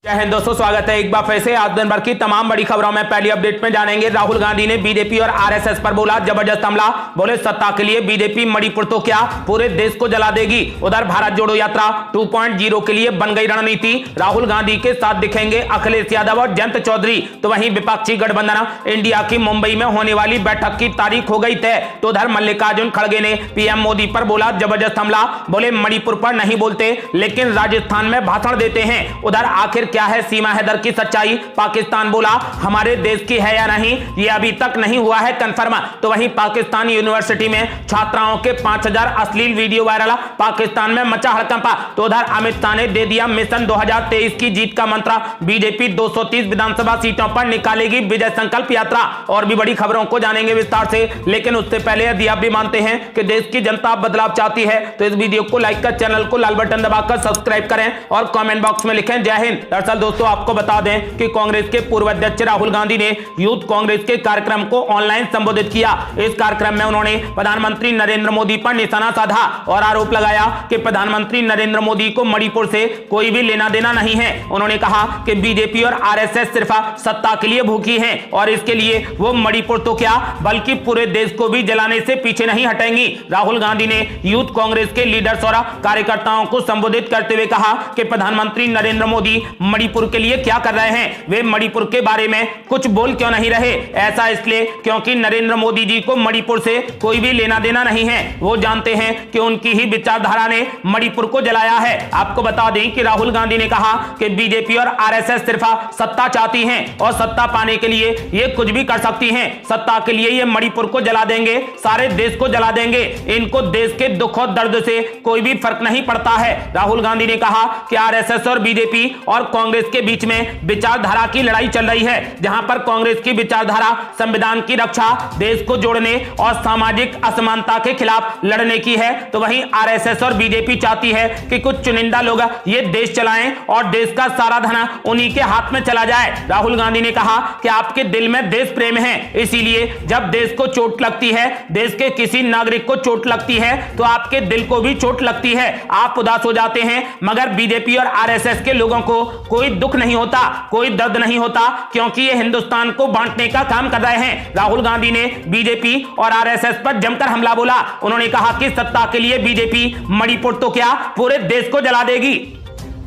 जय हिंद दोस्तों, स्वागत है एक बार फिर से। आज दिन भर की तमाम बड़ी खबरों में पहली अपडेट में जानेंगे। राहुल गांधी ने बीजेपी और आरएसएस पर बोला जबरदस्त हमला। बोले सत्ता के लिए बीजेपी मणिपुर तो क्या पूरे देश को जला देगी। उधर भारत जोड़ो यात्रा 2.0 के लिए बन गई रणनीति। राहुल गांधी के साथ दिखेंगे अखिलेश यादव और जयंत चौधरी। तो वहीं विपक्षी गठबंधन इंडिया की मुंबई में होने वाली बैठक की तारीख हो गई तय। तो उधर मल्लिकार्जुन खड़गे ने पीएम मोदी पर बोला जबरदस्त हमला। बोले मणिपुर पर नहीं बोलते लेकिन राजस्थान में भाषण देते हैं। उधर आखिर क्या है सीमा हैदर की सच्चाई। पाकिस्तान बोला हमारे देश की है या नहीं, ये अभी तक नहीं हुआ है कंफर्म। तो वहीं पाकिस्तान यूनिवर्सिटी में छात्राओं के 5000 अश्लील वीडियो वायरल। पाकिस्तान में मचा हड़कंप। तो उधर अमित शाह ने दे दिया मिशन 2023 की जीत का मंत्र। बीजेपी 230 विधानसभा सीटों पर निकालेगी विजय संकल्प यात्रा। और भी बड़ी खबरों को जानेंगे विस्तार से, लेकिन उससे पहले यदि आप भी मानते हैं कि देश की जनता बदलाव चाहती है तो इस वीडियो को लाइक कर चैनल को लाल बटन दबाकर सब्सक्राइब करें और कमेंट बॉक्स में लिखें जय हिंद। दरअसल दोस्तों आपको बता दें कि कांग्रेस के पूर्व अध्यक्ष राहुल गांधी ने यूथ कांग्रेस के कार्यक्रम को ऑनलाइन संबोधित किया। इस कार्यक्रम में उन्होंने प्रधानमंत्री नरेंद्र मोदी पर निशाना साधा और आरोप लगाया कि प्रधानमंत्री नरेंद्र मोदी को मणिपुर से कोई भी लेना देना नहीं है। उन्होंने कहा कि बीजेपी और आरएसएस सिर्फ सत्ता के लिए भूखी है और इसके लिए वो मणिपुर तो क्या बल्कि पूरे देश को भी जलाने से पीछे नहीं हटेंगी। राहुल गांधी ने यूथ कांग्रेस के लीडर्स और कार्यकर्ताओं को संबोधित करते हुए कहा कि प्रधानमंत्री नरेंद्र मोदी मणिपुर के लिए क्या कर रहे हैं, वे मणिपुर के बारे में कुछ बोल क्यों नहीं रहे। ऐसा इसलिए क्योंकि नरेंद्र मोदी जी को मणिपुर से कोई भी लेना देना नहीं है। वो जानते हैं कि उनकी ही विचारधारा ने मणिपुर को जलाया है। आपको बता दें कि राहुल गांधी ने कहा कि बीजेपी और आरएसएस सिर्फ सत्ता चाहती हैं और सत्ता पाने के लिए ये कुछ भी कर सकती हैं। सत्ता के लिए ये मणिपुर को जला देंगे, सारे देश को जला देंगे। इनको देश के दुख और दर्द से कोई भी फर्क नहीं पड़ता है। राहुल गांधी ने कहा कि आरएसएस और बीजेपी और कांग्रेस के बीच में विचारधारा की लड़ाई चल रही है, जहां पर कांग्रेस की विचारधारा संविधान की रक्षा, देश को जोड़ने और सामाजिक असमानता के खिलाफ लड़ने की है। तो वहीं आरएसएस और बीजेपी चाहती है कि कुछ चुनिंदा लोग ये देश चलाएं और देश का सारा धन उन्हीं के हाथ में चला जाए। राहुल गांधी ने कहा कि आपके दिल में देश प्रेम है, इसीलिए जब देश को चोट लगती है, देश के किसी नागरिक को चोट लगती है तो आपके दिल को भी चोट लगती है, आप उदास हो जाते हैं। मगर बीजेपी और आरएसएस के लोगों को कोई दुख नहीं होता, कोई दर्द नहीं होता, क्योंकि ये हिंदुस्तान को बांटने का काम कर रहे हैं। राहुल गांधी ने बीजेपी और आरएसएस पर जमकर हमला बोला। उन्होंने कहा कि सत्ता के लिए बीजेपी मणिपुर तो क्या पूरे देश को जला देगी।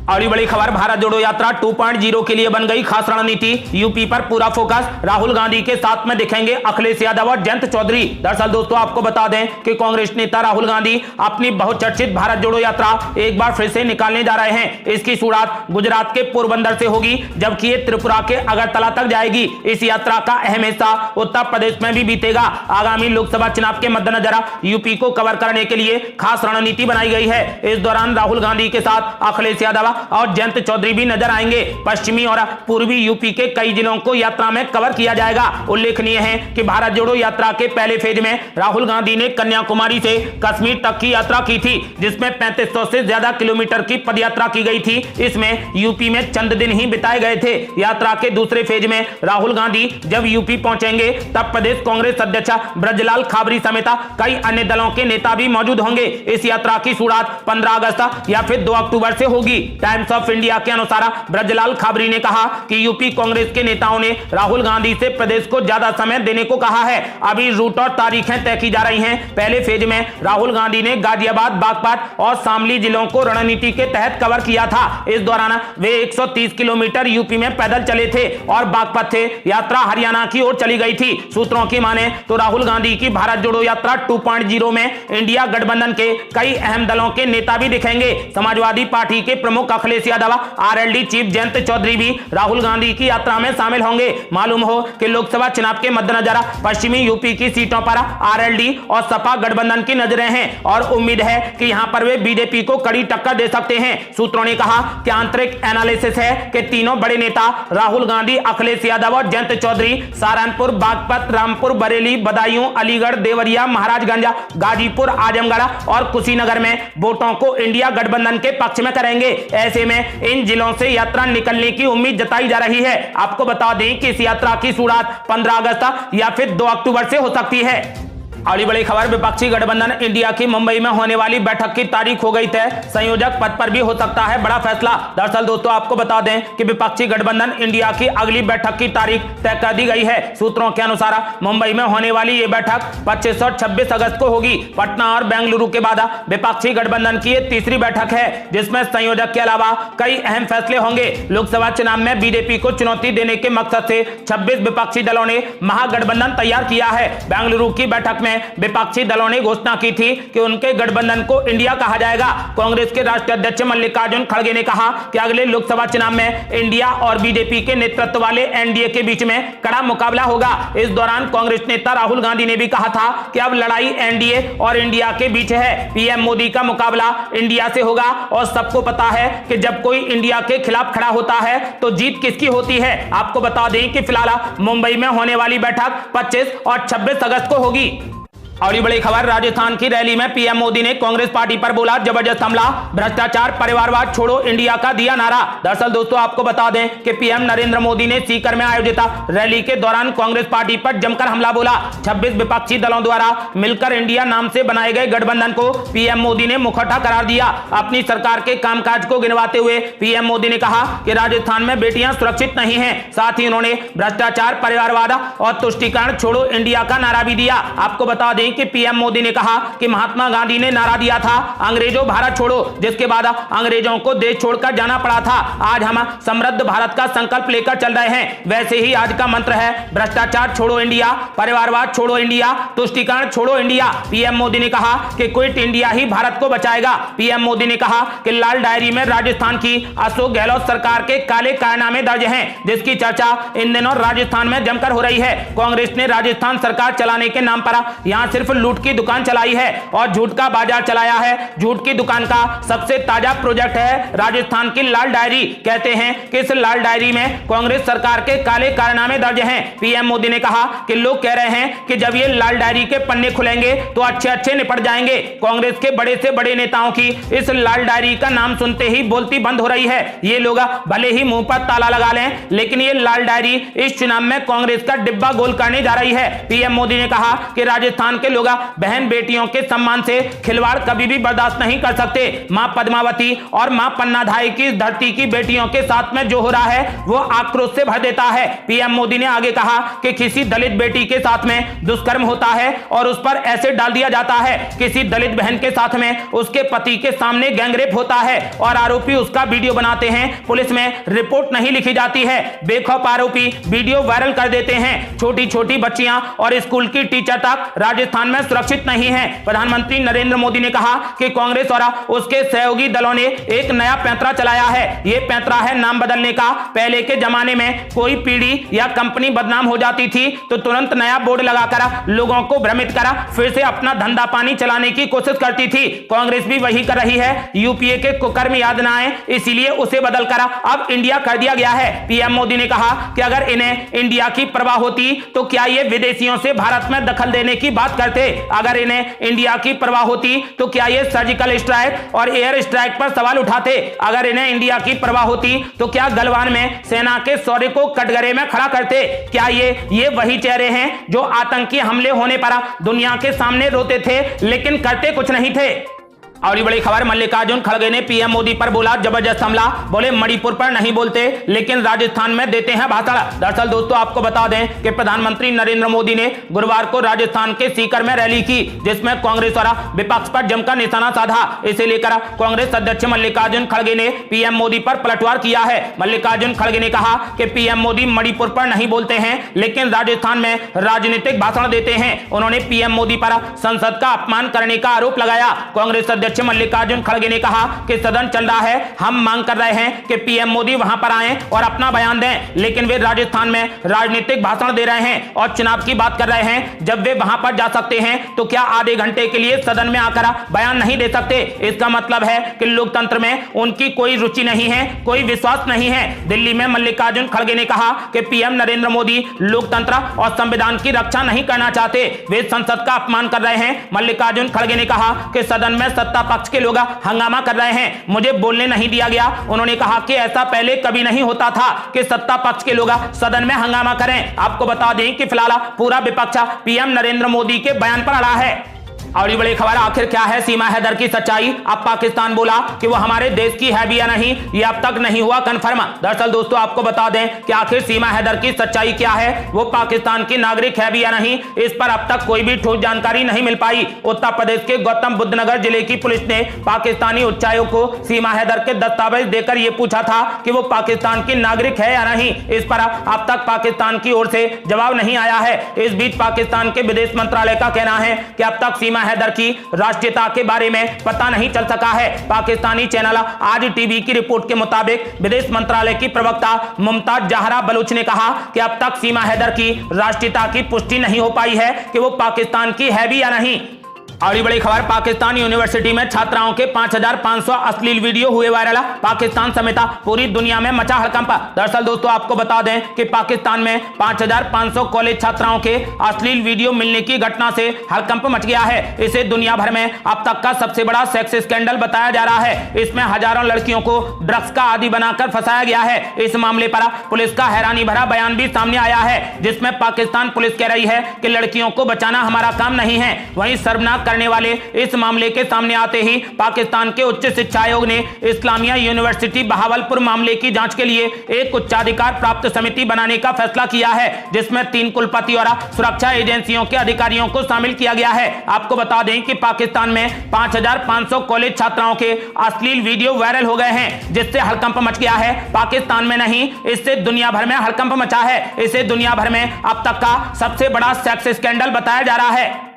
और बड़ी खबर, भारत जोड़ो यात्रा 2.0 के लिए बन गई खास रणनीति। यूपी पर पूरा फोकस। राहुल गांधी के साथ में दिखेंगे अखिलेश यादव और जयंत चौधरी। दरअसल दोस्तों आपको बता दें कि कांग्रेस नेता राहुल गांधी अपनी बहुचर्चित भारत जोड़ो यात्रा एक बार फिर से निकालने जा रहे हैं। इसकी शुरुआत गुजरात के पोरबंदर से होगी, जबकि ये त्रिपुरा के अगरतला तक जाएगी। इस यात्रा का अहम हिस्सा उत्तर प्रदेश में भी बीतेगा। आगामी लोकसभा चुनाव के मद्देनजर यूपी को कवर करने के लिए खास रणनीति बनाई गई है। इस दौरान राहुल गांधी के साथ अखिलेश यादव और जयंत चौधरी भी नजर आएंगे। पश्चिमी और पूर्वी यूपी के कई जिलों को यात्रा में कवर किया जाएगा। उल्लेखनीय है कि भारत जोड़ो यात्रा के पहले फेज में राहुल गांधी ने कन्याकुमारी से कश्मीर तक की यात्रा की थी, जिसमें 3500 से ज्यादा किलोमीटर की पदयात्रा की गई थी। इसमें यूपी में चंद दिन ही बिताए गए थे। यात्रा के दूसरे फेज में राहुल गांधी जब यूपी पहुंचेंगे तब प्रदेश कांग्रेस अध्यक्ष ब्रजलाल खाबरी समेत कई अन्य दलों के नेता भी मौजूद होंगे। इस यात्रा की शुरुआत 15 अगस्त या फिर 2 अक्टूबर से होगी। टाइम्स ऑफ इंडिया के अनुसार ब्रजलाल खाबरी ने कहा कि यूपी कांग्रेस के नेताओं ने राहुल गांधी से प्रदेश को ज्यादा समय देने को कहा है। अभी रूट और तारीखें तय की जा रही हैं। पहले फेज में राहुल गांधी ने गाजियाबाद, बागपत और शामली जिलों को रणनीति के तहत कवर किया था। इस दौरान वे 130 किलोमीटर यूपी में पैदल चले थे और बागपत से यात्रा हरियाणा की ओर चली गई थी। सूत्रों की माने तो राहुल गांधी की भारत जोड़ो यात्रा 2.0 में इंडिया गठबंधन के कई अहम दलों के नेता भी दिखेंगे। समाजवादी पार्टी के प्रमुख अखिलेश यादव, आरएलडी चीफ जयंत चौधरी भी राहुल गांधी की यात्रा में शामिल होंगे। मालूम हो कि लोकसभा चुनाव के मद्देनजर पश्चिमी यूपी की सीटों पर आरएलडी और सपा गठबंधन की नजरें हैं और उम्मीद है कि यहां पर वे बीजेपी को कड़ी टक्कर दे सकते हैं। सूत्रों ने कहा कि आंतरिक एनालिसिस है कि तीनों बड़े नेता राहुल गांधी, अखिलेश यादव और जयंत चौधरी सहारनपुर, बागपत, रामपुर, बरेली, बदायूं, अलीगढ़, देवरिया, महाराजगंज, गाजीपुर, आजमगढ़ और कुशीनगर में वोटों को इंडिया गठबंधन के पक्ष में करेंगे। ऐसे में इन जिलों से यात्रा निकलने की उम्मीद जताई जा रही है। आपको बता दें कि इस यात्रा की शुरुआत 15 अगस्त या फिर 2 अक्टूबर से हो सकती है। अगली बड़ी खबर, विपक्षी गठबंधन इंडिया की मुंबई में होने वाली बैठक की तारीख हो गई तय, संयोजक पद पर भी हो सकता है बड़ा फैसला। दरअसल दोस्तों आपको बता दें कि विपक्षी गठबंधन इंडिया की अगली बैठक की तारीख तय कर दी गई है। सूत्रों के अनुसार मुंबई में होने वाली ये बैठक 25 और 26 अगस्त को होगी। पटना और बेंगलुरु के बाद विपक्षी गठबंधन की ये तीसरी बैठक है जिसमें संयोजक के अलावा कई अहम फैसले होंगे। लोकसभा चुनाव में बीजेपी को चुनौती देने के मकसद से 26 विपक्षी दलों ने महागठबंधन तैयार किया है। बेंगलुरु की बैठक में विपक्षी दलों ने घोषणा की थी कि उनके गठबंधन को इंडिया कहा जाएगा। कांग्रेस के राष्ट्रीय अध्यक्ष मल्लिकार्जुन खड़गे ने कहा कि अगले लोकसभा चुनाव में इंडिया और बीजेपी के नेतृत्व वाले एनडीए के बीच में कड़ा मुकाबला होगा। इस दौरान कांग्रेस नेता राहुल गांधी ने भी कहा था कि अब लड़ाई एनडीए और इंडिया के बीच है। पीएम मोदी का मुकाबला इंडिया से होगा और सबको पता है कि जब कोई इंडिया के खिलाफ खड़ा होता है तो जीत किसकी होती है। आपको बता दें कि फिलहाल मुंबई में होने वाली बैठक 25 और 26 अगस्त को होगी। अगली बड़ी खबर, राजस्थान की रैली में पीएम मोदी ने कांग्रेस पार्टी पर बोला जबरदस्त हमला, भ्रष्टाचार परिवारवाद छोड़ो इंडिया का दिया नारा। दरअसल दोस्तों आपको बता दें कि पीएम नरेंद्र मोदी ने सीकर में आयोजित रैली के दौरान कांग्रेस पार्टी पर जमकर हमला बोला। 26 विपक्षी दलों द्वारा मिलकर इंडिया नाम से बनाए गए गठबंधन को पीएम मोदी ने मुखौटा करार दिया। अपनी सरकार के कामकाज को गिनवाते हुए पीएम मोदी ने कहा कि राजस्थान में बेटियां सुरक्षित नहीं है। साथ ही उन्होंने भ्रष्टाचार परिवारवाद और तुष्टीकरण छोड़ो इंडिया का नारा भी दिया। आपको बता दें कि पीएम मोदी ने कहा कि महात्मा गांधी ने नारा दिया था अंग्रेजों भारत छोड़ो, जिसके बाद अंग्रेजों को देश छोड़कर जाना पड़ा था। आज हम समृद्ध भारत का संकल्प लेकर चल रहे हैं। वैसे ही आज का मंत्र है भ्रष्टाचार छोड़ो इंडिया, परिवारवाद छोड़ो इंडिया, तुष्टीकरण छोड़ो इंडिया। पीएम मोदी ने कहा कि क्विट इंडिया ही भारत को बचाएगा। पीएम मोदी ने कहा कि लाल डायरी में राजस्थान की अशोक गहलोत सरकार के काले कारनामे दर्ज हैं, जिसकी चर्चा इन दिनों राजस्थान में जमकर हो रही है। कांग्रेस ने राजस्थान सरकार चलाने के नाम पर यहां सिर्फ लूट की दुकान चलाई है और झूठ का बाजार चलाया है। झूठ की दुकान का सबसे ताजा प्रोजेक्ट है राजस्थान की लाल डायरी। कहते हैं कि इस लाल डायरी में कांग्रेस सरकार के काले कारनामे दर्ज हैं। पीएम मोदी ने कहा कि लोग कह रहे हैं कि जब ये लाल डायरी के पन्ने खुलेंगे तो अच्छे अच्छे निपट जाएंगे। कांग्रेस के बड़े से बड़े नेताओं की इस लाल डायरी का नाम सुनते ही बोलती बंद हो रही है। ये लोग भले ही मुंह पर ताला लगा लें, लेकिन ये लाल डायरी इस चुनाव में कांग्रेस का डिब्बा गोल करने जा रही है। पीएम मोदी ने कहा कि राजस्थान के लोग बहन बेटियों के सम्मान से खिलवाड़ कभी भी बर्दाश्त नहीं कर सकते। मां पद्मावती और मां पन्नाधाई की धरती की बेटियों के साथ में जो हो रहा है वो आक्रोश से भर देता है। पीएम मोदी ने आगे कहा कि किसी दलित बेटी के साथ में दुष्कर्म होता है और उस पर एसिड डाल दिया जाता है। किसी दलित बहन के साथ में उसके पति के सामने गैंगरेप होता है और आरोपी उसका वीडियो बनाते हैं, पुलिस में रिपोर्ट नहीं लिखी जाती है। बेखौफ आरोपी वीडियो वायरल कर देते हैं। छोटी छोटी बच्चियां और स्कूल की टीचर तक राजस्थान में सुरक्षित नहीं है। प्रधानमंत्री नरेंद्र मोदी ने कहा कि कांग्रेस और उसके सहयोगी दलों ने एक नया पैंतरा चलाया है। यह पैंतरा है नाम बदलने का। पहले के जमाने में कोई पीढ़ी या कंपनी बदनाम हो जाती थी तो तुरंत नया बोर्ड लगाकर लोगों को भ्रमित कर फिर से अपना धंधा पानी चलाने की कोशिश करती थी। कांग्रेस भी वही कर रही है। यूपीए के कुकर्म याद ना आए इसलिए उसे बदलकर अब इंडिया कर दिया गया है। पीएम मोदी ने कहा कि अगर इन्हें इंडिया की परवाह होती तो क्या ये विदेशियों से भारत में दखल देने की बात करते। अगर इन्हें इंडिया की परवाह होती तो क्या ये सर्जिकल स्ट्राइक और एयर स्ट्राइक पर सवाल उठाते। अगर इन्हें इंडिया की परवाह होती तो क्या गलवान में सेना के शौर्य को कटघरे में खड़ा करते। क्या ये वही चेहरे हैं जो आतंकी हमले होने पर दुनिया के सामने रोते थे लेकिन करते कुछ नहीं थे। और बड़ी खबर, मल्लिकार्जुन खड़गे ने पीएम मोदी पर बोला जबरदस्त हमला, बोले मणिपुर पर नहीं बोलते लेकिन राजस्थान में देते हैं भाषण। दरअसल दोस्तों आपको बता दें कि प्रधानमंत्री नरेंद्र मोदी ने गुरुवार को राजस्थान के सीकर में रैली की जिसमें कांग्रेस और विपक्ष पर जमकर निशाना साधा। इसे लेकर कांग्रेस अध्यक्ष मल्लिकार्जुन खड़गे ने पीएम मोदी पर पलटवार किया है। मल्लिकार्जुन खड़गे ने कहा कि पीएम मोदी मणिपुर पर नहीं बोलते हैं लेकिन राजस्थान में राजनीतिक भाषण देते हैं। उन्होंने पीएम मोदी पर संसद का अपमान करने का आरोप लगाया। कांग्रेस अध्यक्ष मल्लिकार्जुन खड़गे ने कहा कि सदन चल रहा है, हम मांग कर रहे हैं कि पीएम मोदी वहां पर आएं और अपना बयान दें, लेकिन वे राजस्थान में राजनीतिक भाषण दे रहे हैं और चुनाव की बात कर रहे हैं। जब वे वहां पर जा सकते हैं तो क्या आधे घंटे के लिए सदन में आकर बयान नहीं दे सकते। इसका मतलब है कि लोकतंत्र में उनकी कोई रुचि नहीं है, कोई विश्वास नहीं है। दिल्ली में मल्लिकार्जुन खड़गे ने कहा कि पीएम नरेंद्र मोदी लोकतंत्र और संविधान की रक्षा नहीं करना चाहते, वे संसद का अपमान कर रहे हैं। मल्लिकार्जुन खड़गे ने कहा कि सदन में सत्ता सत्ता पक्ष के लोग हंगामा कर रहे हैं, मुझे बोलने नहीं दिया गया। उन्होंने कहा कि ऐसा पहले कभी नहीं होता था कि सत्ता पक्ष के लोग सदन में हंगामा करें। आपको बता दें कि फिलहाल पूरा विपक्ष पीएम नरेंद्र मोदी के बयान पर अड़ा है। और ये बड़ी खबर, आखिर क्या है सीमा हैदर की सच्चाई? अब पाकिस्तान बोला कि वो हमारे देश की है भी या नहीं, ये अब तक नहीं हुआ कंफर्म। दरअसल दोस्तों आपको बता दें कि आखिर सीमा हैदर की सच्चाई क्या है, वो पाकिस्तान की नागरिक है भी या नहीं, इस पर अब तक कोई भी ठोस जानकारी नहीं मिल पाई। उत्तर प्रदेश के गौतम बुद्ध नगर जिले की पुलिस ने पाकिस्तानी उच्चायुक्त को सीमा हैदर के दस्तावेज देकर यह पूछा था कि वो पाकिस्तान की नागरिक है या नहीं। इस पर अब तक पाकिस्तान की ओर से जवाब नहीं आया है। इस बीच पाकिस्तान के विदेश मंत्रालय का कहना है कि अब तक सीमा हैदर की राष्ट्रीयता के बारे में पता नहीं चल सका है। पाकिस्तानी चैनल आज टीवी की रिपोर्ट के मुताबिक विदेश मंत्रालय की प्रवक्ता मुमताज जहरा बलूच ने कहा कि अब तक सीमा हैदर की राष्ट्रीयता की पुष्टि नहीं हो पाई है कि वो पाकिस्तान की है भी या नहीं। और बड़ी खबर, पाकिस्तान यूनिवर्सिटी में छात्राओं के 5500 अश्लील वीडियो हुए वायरल। पाकिस्तान समेत पूरी दुनिया में मचा हड़कंप। दरअसल दोस्तों आपको बता दें कि पाकिस्तान में 5500 कॉलेज छात्राओं के अश्लील वीडियो मिलने की घटना से हड़कंप मच गया है। इसे दुनिया भर में अब तक का सबसे बड़ा सेक्स स्कैंडल बताया जा रहा है। इसमें हजारों लड़कियों को ड्रग्स का आदी बनाकर फंसाया गया है। इस मामले पर पुलिस का हैरानी भरा बयान भी सामने आया है, जिसमें पाकिस्तान पुलिस कह रही है कि लड़कियों को बचाना हमारा काम नहीं है। वहीं शर्मनाक करने वाले इस मामले के सामने आते ही पाकिस्तान के उच्च शिक्षा आयोग ने इस्लामिया यूनिवर्सिटी बहावलपुर मामले की जांच के लिए एक उच्चाधिकार प्राप्त समिति बनाने का फैसला किया है, जिसमें 3 कुलपति और सुरक्षा एजेंसियों के अधिकारियों को शामिल किया गया है। आपको बता दें कि पाकिस्तान में 5500 कॉलेज छात्राओं के अश्लील वीडियो वायरल हो गए हैं, जिससे हड़कंप मच गया है। पाकिस्तान में नहीं, इससे दुनिया भर में हड़कंप मचा है। इसे दुनिया भर में अब तक का सबसे बड़ा सेक्स स्कैंडल बताया जा रहा है।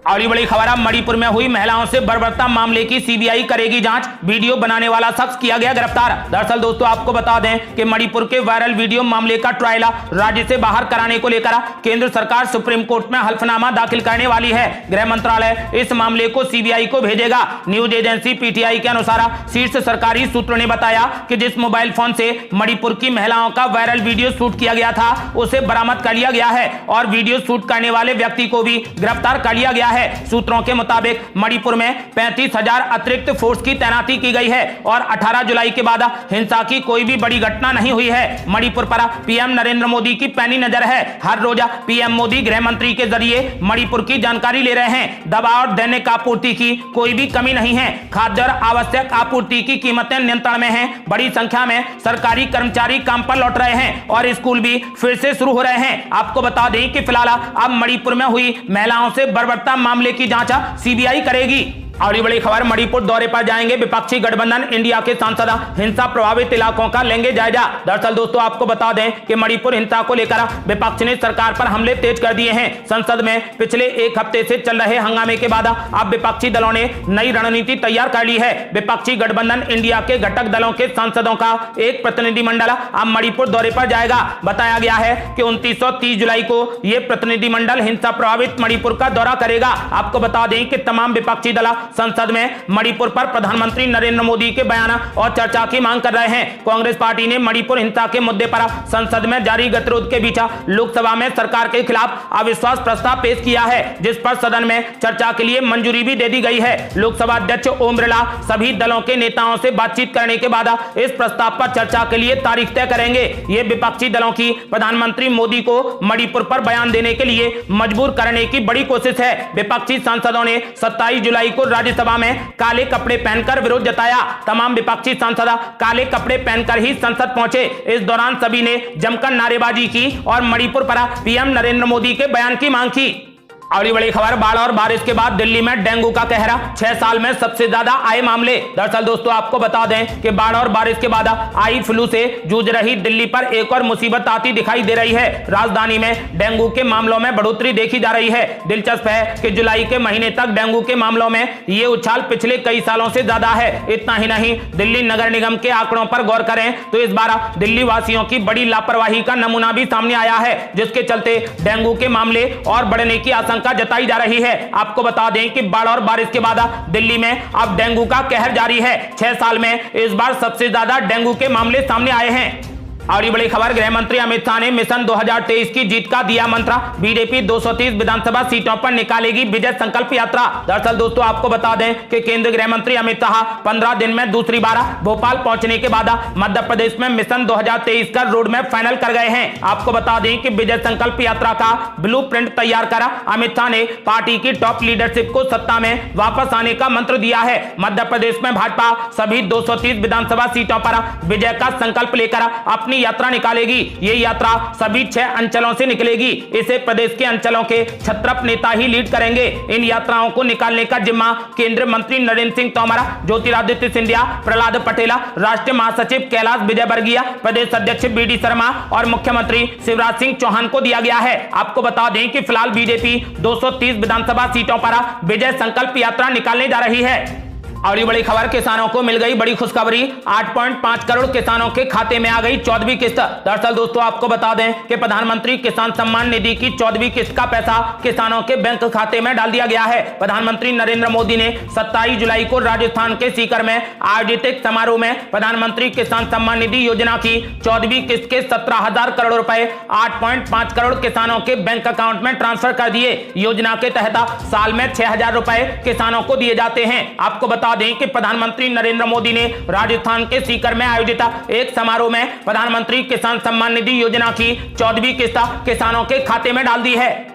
और बड़ी खबर, मणिपुर में हुई महिलाओं से बर्बरता मामले की सीबीआई करेगी जांच। वीडियो बनाने वाला शख्स किया गया गिरफ्तार। दरअसल दोस्तों आपको बता दें कि मणिपुर के वायरल वीडियो मामले का ट्रायल राज्य से बाहर कराने को लेकर केंद्र सरकार सुप्रीम कोर्ट में हल्फनामा दाखिल करने वाली है। गृह मंत्रालय इस मामले को सीबीआई को भेजेगा। न्यूज एजेंसी पीटीआई के अनुसार शीर्ष सरकारी सूत्रों ने बताया कि जिस मोबाइल फोन से मणिपुर की महिलाओं का वायरल वीडियो शूट किया गया था, उसे बरामद कर लिया गया है और वीडियो शूट करने वाले व्यक्ति को भी गिरफ्तार कर लिया गया है। सूत्रों के मुताबिक मणिपुर में 35,000 अतिरिक्त फोर्स की तैनाती की गई है और 18 जुलाई के बाद हिंसा की कोई भी बड़ी घटना नहीं हुई है। मणिपुर पर पीएम नरेंद्र मोदी की पैनी नजर है। हर रोज पीएम मोदी गृह मंत्री के जरिए मणिपुर की जानकारी ले रहे हैं। दवा और दैनिक आपूर्ति की कोई भी कमी नहीं है। खाद्य और आवश्यक आपूर्ति की कीमतें नियंत्रण में हैं। बड़ी संख्या में सरकारी कर्मचारी काम पर लौट रहे हैं और स्कूल भी फिर से शुरू हो रहे हैं। आपको बता दें कि फिलहाल अब मणिपुर में हुई महिलाओं से बर्बरता मामले की जांच सीबीआई करेगी। और ये बड़ी खबर, मणिपुर दौरे पर जाएंगे विपक्षी गठबंधन इंडिया के सांसद, हिंसा प्रभावित इलाकों का लेंगे जायजा। दरअसल दोस्तों आपको बता दें कि मणिपुर हिंसा को लेकर विपक्ष ने सरकार पर हमले तेज कर दिए हैं। संसद में पिछले एक हफ्ते से चल रहे हंगामे के बाद अब विपक्षी दलों ने नई रणनीति तैयार कर ली है। विपक्षी गठबंधन इंडिया के घटक दलों के सांसदों का एक प्रतिनिधिमंडल अब मणिपुर दौरे पर जाएगा। बताया गया है कि 29 और 30 जुलाई को यह प्रतिनिधिमंडल हिंसा प्रभावित मणिपुर का दौरा करेगा। आपको बता दें कि तमाम विपक्षी दल संसद में मणिपुर पर प्रधानमंत्री नरेंद्र मोदी के बयान और चर्चा की मांग कर रहे हैं। कांग्रेस पार्टी ने मणिपुर हिंसा के मुद्दे पर संसद में जारी गतिरोध के बीच लोकसभा में सरकार के खिलाफ अविश्वास प्रस्ताव पेश किया है, जिस पर सदन में चर्चा के लिए मंजूरी भी दे दी गई है। लोकसभा अध्यक्ष ओम बिरला सभी दलों के नेताओं से बातचीत करने के बाद इस प्रस्ताव पर चर्चा के लिए तारीख तय करेंगे। ये विपक्षी दलों की प्रधानमंत्री मोदी को मणिपुर पर बयान देने के लिए मजबूर करने की बड़ी कोशिश है। विपक्षी सांसदों ने 27 जुलाई को राज्यसभा में काले कपड़े पहनकर विरोध जताया। तमाम विपक्षी सांसद काले कपड़े पहनकर ही संसद पहुंचे। इस दौरान सभी ने जमकर नारेबाजी की और मणिपुर पर पीएम नरेंद्र मोदी के बयान की मांग की। अगली बड़ी खबर, बाढ़ और बारिश के बाद दिल्ली में डेंगू का कहर, 6 साल में सबसे ज्यादा आए मामले। दरअसल दोस्तों आपको बता दें कि बाढ़ और बारिश के बाद आई फ्लू से जूझ रही दिल्ली पर एक और मुसीबत आती दिखाई दे रही है। राजधानी में डेंगू के मामलों में बढ़ोतरी देखी जा रही है। दिलचस्प है कि जुलाई के महीने तक डेंगू के मामलों में ये उछाल पिछले कई सालों से ज्यादा है। इतना ही नहीं, दिल्ली नगर निगम के आंकड़ों पर गौर करें तो इस बार दिल्ली वासियों की बड़ी लापरवाही का नमूना भी सामने आया है, जिसके चलते डेंगू के मामले और बढ़ने की आशंका जताई जा रही है। आपको बता दें कि बाढ़ और बारिश के बाद दिल्ली में अब डेंगू का कहर जारी है। 6 साल में इस बार सबसे ज्यादा डेंगू के मामले सामने आए हैं। और ये बड़ी खबर, गृह मंत्री अमित शाह ने मिशन 2023 की जीत का दिया मंत्र। बीजेपी 230 विधानसभा सीटों पर निकालेगी विजय संकल्प यात्रा। दरअसल दोस्तों आपको बता दें कि केंद्रीय गृह मंत्री अमित शाह 15 दिन में दूसरी बार भोपाल पहुंचने के बाद मध्य प्रदेश में मिशन 2023 का रोड मैप फाइनल कर गए हैं। आपको बता दें कि विजय संकल्प यात्रा का ब्लूप्रिंट तैयार कर अमित शाह ने पार्टी की टॉप लीडरशिप को सत्ता में वापस आने का मंत्र दिया है। मध्य प्रदेश में भाजपा सभी 230 विधानसभा सीटों पर विजय का संकल्प लेकर अपनी यात्रा निकालेगी। ये यात्रा सभी 6 अंचलों से निकलेगी। इसे प्रदेश के अंचलों के छत्रप नेता ही लीड करेंगे। इन यात्राओं को निकालने का जिम्मा केंद्रीय मंत्री नरेंद्र सिंह तोमर, ज्योतिरादित्य सिंधिया, प्रहलाद पटेल, राष्ट्रीय महासचिव कैलाश विजयवर्गीय, प्रदेश अध्यक्ष बीडी शर्मा और मुख्यमंत्री शिवराज सिंह चौहान को दिया गया है। आपको बता दें कि फिलहाल बीजेपी 230 विधानसभा सीटों पर विजय संकल्प यात्रा निकालने जा रही है। और ये बड़ी खबर, किसानों को मिल गई बड़ी खुशखबरी। 8.5 करोड़ किसानों के खाते में आ गई 14वीं किस्त। दरअसल दोस्तों आपको बता दें कि प्रधानमंत्री किसान सम्मान निधि की 14वीं किस्त का पैसा किसानों के बैंक खाते में डाल दिया गया है। प्रधानमंत्री नरेंद्र मोदी ने 27 जुलाई को राजस्थान के सीकर में आयोजित एक समारोह में प्रधानमंत्री किसान सम्मान निधि योजना की 14वीं किस्त के 17,000 करोड़ रुपए 8.5 करोड़ किसानों के बैंक अकाउंट में ट्रांसफर कर दिए। योजना के तहत साल में 6,000 रुपए किसानों को दिए जाते हैं। आपको बता दें कि प्रधानमंत्री नरेंद्र मोदी ने राजस्थान के सीकर में आयोजित एक समारोह में प्रधानमंत्री किसान सम्मान निधि योजना की 14वीं किस्त किसानों के खाते में डाल दी है।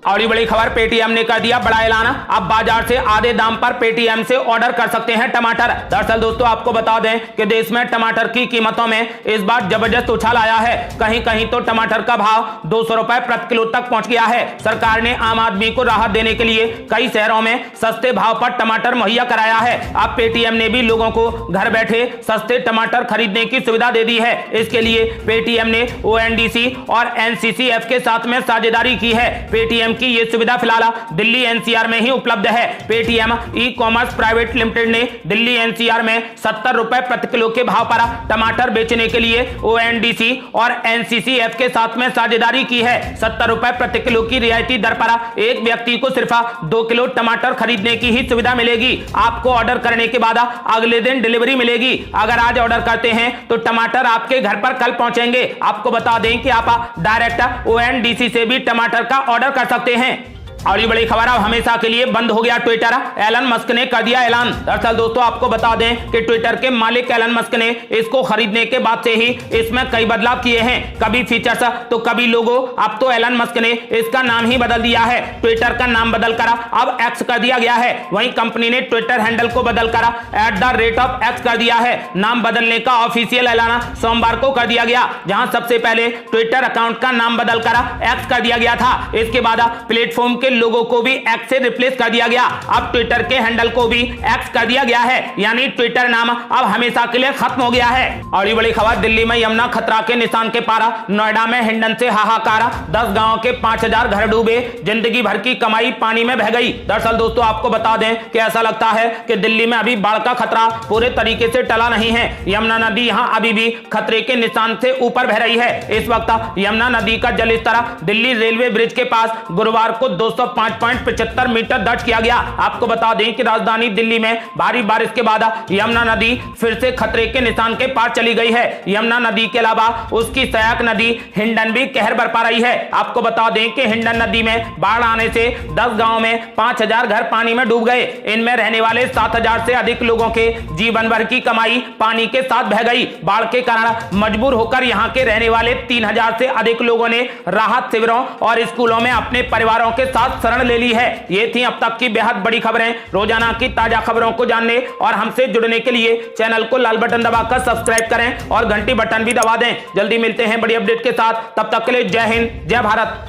और ये बड़ी खबर, पेटीएम ने कर दिया बड़ा ऐलान। अब बाजार से आधे दाम पर पेटीएम से ऑर्डर कर सकते हैं टमाटर। दरअसल दोस्तों आपको बता दें कि देश में टमाटर की कीमतों में इस बार जबरदस्त उछाल आया है। कहीं कहीं तो टमाटर का भाव 200 रुपए प्रति किलो तक पहुंच गया है। सरकार ने आम आदमी को राहत देने के लिए कई शहरों में सस्ते भाव पर टमाटर मुहैया कराया है। अब पेटीएम ने भी लोगों को घर बैठे सस्ते टमाटर खरीदने की सुविधा दे दी है। इसके लिए पेटीएम ने ONDC और NCCF के साथ में साझेदारी की है। पेटीएम की ये सुविधा फिलहाल दिल्ली NCR में ही उपलब्ध है। पेटीएम ई-कॉमर्स प्राइवेट लिमिटेड ने दिल्ली NCR में 70 रुपए प्रति किलो के भाव पर टमाटर बेचने के लिए ONDC और NCCF के साथ में साझेदारी की है। 70 रुपए प्रति किलो की रियायती दर पर एक व्यक्ति को सिर्फ 2 किलो टमाटर खरीदने की ही सुविधा मिलेगी। आपको ऑर्डर करने के बाद अगले दिन डिलीवरी मिलेगी। अगर आज ऑर्डर करते हैं तो टमाटर आपके घर पर कल पहुंचेंगे। आपको बता दें कि आप डायरेक्ट ONDC से भी टमाटर का ऑर्डर कर सकते हैं। और ये बड़ी खबर, अब हमेशा के लिए बंद हो गया ट्विटर। एलन मस्क ने कर दिया ऐलान। दरअसल दोस्तों आपको बता दें कि ट्विटर के मालिक एलन मस्क ने इसको खरीदने के बाद से ही इसमें कई बदलाव किए हैं। कभी फीचर्स तो कभी लोगो। अब तो एलन मस्क ने इसका नाम ही बदल दिया है। ट्विटर का नाम बदलकर अब एक्स कर दिया गया है। वहीं कंपनी ने ट्विटर हैंडल को बदलकर @X कर दिया है। नाम बदलने का ऑफिशियल ऐलान सोमवार को कर दिया गया, जहां सबसे पहले ट्विटर अकाउंट का नाम बदलकर एक्स कर दिया गया था। इसके बाद प्लेटफॉर्म के लोगों को भी एक्स से रिप्लेस कर दिया गया। अब ट्विटर के हैंडल को भी एक्स कर दिया गया है, यानी ट्विटर नाम अब हमेशा के लिए खत्म हो गया है। और ये बड़ी खबर, दिल्ली में यमुना खतरा के निशान के पार, नोएडा में हिंडन से हाहाकार, 10 गांव के 5,000 घर डूबे, जिंदगी भर की कमाई पानी में बह गई। दरअसल दोस्तों आपको बता दें कि ऐसा लगता है कि दिल्ली में अभी बाढ़ का खतरा पूरे तरीके से टला नहीं है। यमुना नदी यहां अभी भी खतरे के निशान से ऊपर बह रही है। इस वक्त यमुना नदी का जलस्तर दिल्ली रेलवे ब्रिज के पास गुरुवार को 205.75 मीटर दर्ज किया गया। आपको बता दें कि राजधानी दिल्ली में भारी बारिश के बाद यमुना नदी फिर से खतरे के निशान के पार चली गई है। यमुना नदी के अलावा उसकी सहायक नदी हिंडन भी कहर बरपा रही है। आपको बता दें कि हिंडन नदी में बाढ़ आने से 10 गांव में 5,000 घर पानी में डूब गए। इनमें रहने वाले 7,000 से अधिक लोगों के जीवन भर की कमाई पानी के साथ बह गई। बाढ़ के कारण मजबूर होकर यहां के रहने वाले 3,000 से अधिक लोगों ने राहत शिविरों और स्कूलों में अपने परिवारों के साथ शरण ले ली है। ये थी अब तक की बेहद बड़ी खबरें। रोजाना की ताजा खबरों को जानने और हमसे जुड़ने के लिए चैनल को लाल बटन दबाकर सब्सक्राइब करें और घंटी बटन भी दबा दें। जल्दी मिलते हैं बड़ी अपडेट के साथ। तब तक के लिए जय हिंद, जय भारत।